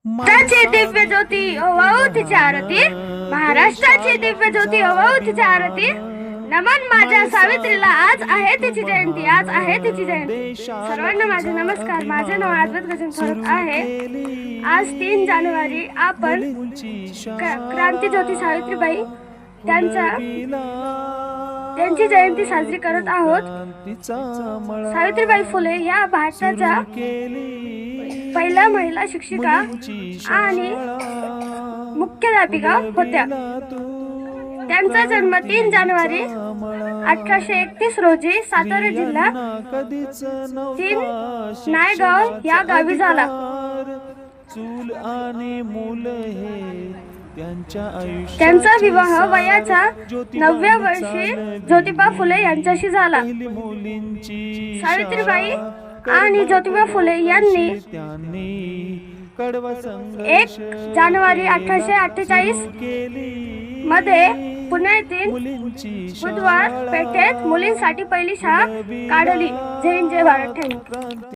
महाराष्ट्राची दिव्य ज्योती ओवाळू तिची आरती, महाराष्ट्राची दिव्य ज्योती ओवाळू तिची आरती. नमन माझ्या सावित्रीला, आज आहे तिची जयंती, आज आहे तिची जयंती. सर्वांना माझे नमस्कार. माझे नाव अद्वैत गजानन थोरात आहे. आज 3 जानेवारी आपण क्रांतीज्योती सावित्रीबाई त्यांची जयंती साजरी करत आहोत. सावित्रीबाई फुले या भारताच्या पहिल्या महिला शिक्षिका आणि मुख्याध्यापिका होत्या. त्यांचा जन्म 3 जानेवारी 1831 रोजी सातारा जिल्हा नायगाव या गावी झाला. त्यांचा विवाह वयाच्या 9व्या वर्षी ज्योतिबा फुले यांच्याशी झाला. सावित्रीबाई आणि ज्योतिबा फुले यांनी 1 जानेवारी 1848 मध्ये पुण्यातील बुधवार पेठेत मुलींसाठी पहिली शाळा काढली. जय हिंद, जय भारत. थँक्यू.